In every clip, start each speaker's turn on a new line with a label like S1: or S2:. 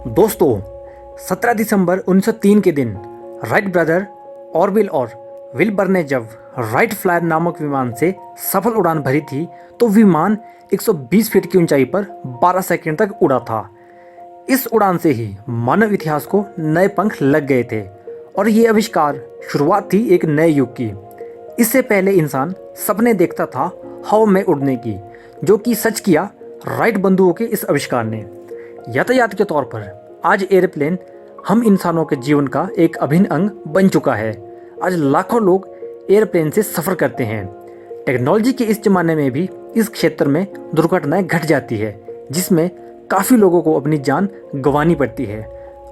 S1: दोस्तों 17 दिसंबर 1903 के दिन राइट ब्रदर ऑरविल और विल्बर ने जब राइट फ्लायर नामक विमान से सफल उड़ान भरी थी तो विमान 120 फीट की ऊंचाई पर 12 सेकंड तक उड़ा था। इस उड़ान से ही मानव इतिहास को नए पंख लग गए थे और ये आविष्कार शुरुआत थी एक नए युग की। इससे पहले इंसान सपने देखता था हवा में उड़ने की, जो कि सच किया राइट बंधुओं के इस आविष्कार ने। यातायात के तौर पर आज एयरप्लेन हम इंसानों के जीवन का एक अभिन्न अंग बन चुका है। आज लाखों लोग एयरप्लेन से सफ़र करते हैं। टेक्नोलॉजी के इस ज़माने में भी इस क्षेत्र में दुर्घटनाएं घट जाती है, जिसमें काफ़ी लोगों को अपनी जान गंवानी पड़ती है।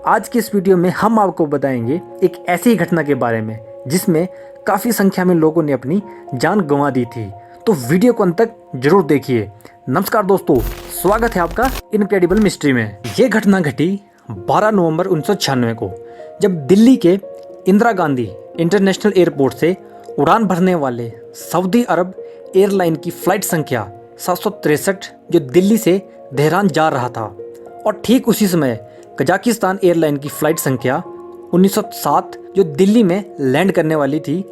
S1: आज की इस वीडियो में हम आपको बताएंगे एक ऐसी ही घटना के बारे में जिसमें काफ़ी संख्या में लोगों ने अपनी जान गंवा दी थी। तो वीडियो को अंत तक जरूर देखिए। नमस्कार दोस्तों, स्वागत है आपका इनक्रेडिबल मिस्ट्री में। ये घटना घटी 12 नवंबर 1996 को, जब दिल्ली के इंदिरा गांधी इंटरनेशनल एयरपोर्ट से उड़ान भरने वाले सऊदी अरब एयरलाइन की फ़्लाइट संख्या 763 जो दिल्ली से तेहरान जा रहा था, और ठीक उसी समय कजाकिस्तान एयरलाइन की फ़्लाइट संख्या 1907 जो दिल्ली में लैंड करने वाली थी,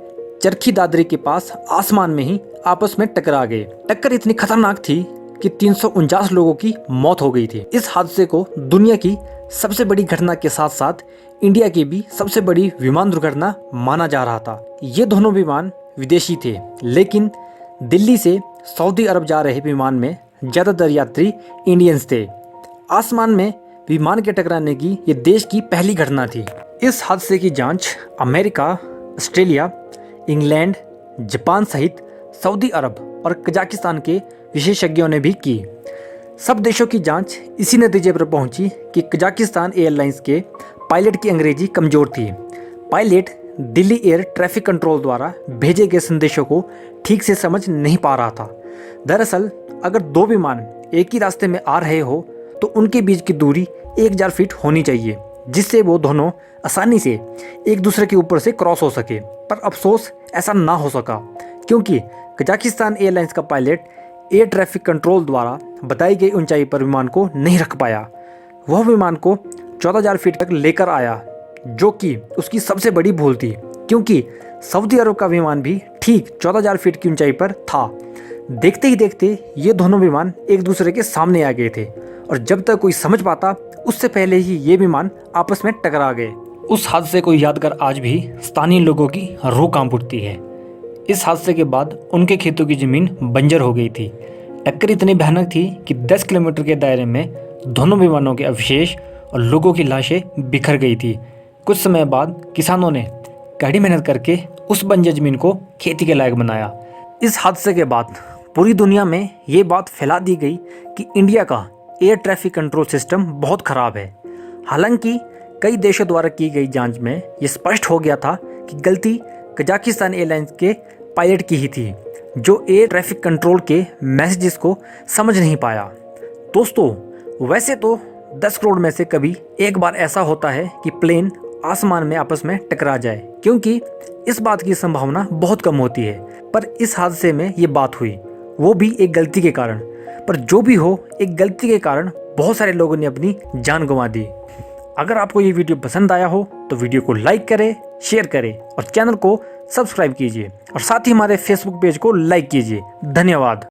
S1: चरखी दादरी के पास आसमान में ही आपस में टकरा गए। टक्कर इतनी खतरनाक थी कि 349 लोगों की मौत हो गई थी। इस हादसे को दुनिया की सबसे बड़ी घटना के साथ साथ इंडिया की भी सबसे बड़ी विमान दुर्घटना माना जा रहा था। ये दोनों विमान विदेशी थे, लेकिन दिल्ली से सऊदी अरब जा रहे विमान में ज़्यादातर यात्री इंडियंस थे। आसमान में विमान के टकराने की ये देश की पहली घटना थी। इस हादसे की जांच अमेरिका, ऑस्ट्रेलिया, इंग्लैंड, जापान सहित सऊदी अरब और कजाकिस्तान के विशेषज्ञों ने भी की। सब देशों की जांच इसी नतीजे पर पहुंची कि कजाकिस्तान एयरलाइंस के पायलट की अंग्रेजी कमज़ोर थी। Pilot Delhi air traffic control द्वारा भेजे गए संदेशों को ठीक से समझ नहीं पा रहा था। दरअसल अगर दो विमान एक ही रास्ते में आ रहे हो तो उनके बीच की दूरी 1000 फीट होनी चाहिए, जिससे वो दोनों आसानी से एक दूसरे के ऊपर से क्रॉस हो सके। पर अफसोस ऐसा ना हो सका, क्योंकि कजाकिस्तान एयरलाइंस का पायलट एयर ट्रैफिक कंट्रोल द्वारा बताई गई ऊंचाई पर विमान को नहीं रख पाया। वह विमान को 14,000 फीट तक लेकर आया, जो कि उसकी सबसे बड़ी भूल थी, क्योंकि सऊदी अरब का विमान भी ठीक 14,000 फीट की ऊंचाई पर था। देखते ही देखते ये दोनों विमान एक दूसरे के सामने आ गए थे, और जब तक कोई समझ पाता उससे पहले ही ये विमान आपस में टकरा गए। उस हादसे को याद कर आज भी स्थानीय लोगों की रूह कांप उठती है। इस हादसे के बाद उनके खेतों की ज़मीन बंजर हो गई थी। टक्कर इतनी भयानक थी कि 10 किलोमीटर के दायरे में दोनों विमानों के अवशेष और लोगों की लाशें बिखर गई थी। कुछ समय बाद किसानों ने कड़ी मेहनत करके उस बंजर ज़मीन को खेती के लायक बनाया। इस हादसे के बाद पूरी दुनिया में ये बात फैला दी गई कि इंडिया का एयर ट्रैफिक कंट्रोल सिस्टम बहुत ख़राब है। हालांकि कई देशों द्वारा की गई जांच में ये स्पष्ट हो गया था कि गलती कजाकिस्तान एयरलाइंस के पायलट की ही थी, जो एयर ट्रैफिक कंट्रोल के मैसेजेस को समझ नहीं पाया। दोस्तों, वैसे तो 10 करोड़ में से कभी एक बार ऐसा होता है कि प्लेन आसमान में आपस में टकरा जाए, क्योंकि इस बात की संभावना बहुत कम होती है। पर इस हादसे में ये बात हुई, वो भी एक गलती के कारण। पर जो भी हो, एक गलती के कारण बहुत सारे लोगों ने अपनी जान गंवा दी। अगर आपको ये वीडियो पसंद आया हो तो वीडियो को लाइक करें, शेयर करें और चैनल को सब्सक्राइब कीजिए, और साथ ही हमारे फेसबुक पेज को लाइक कीजिए। धन्यवाद।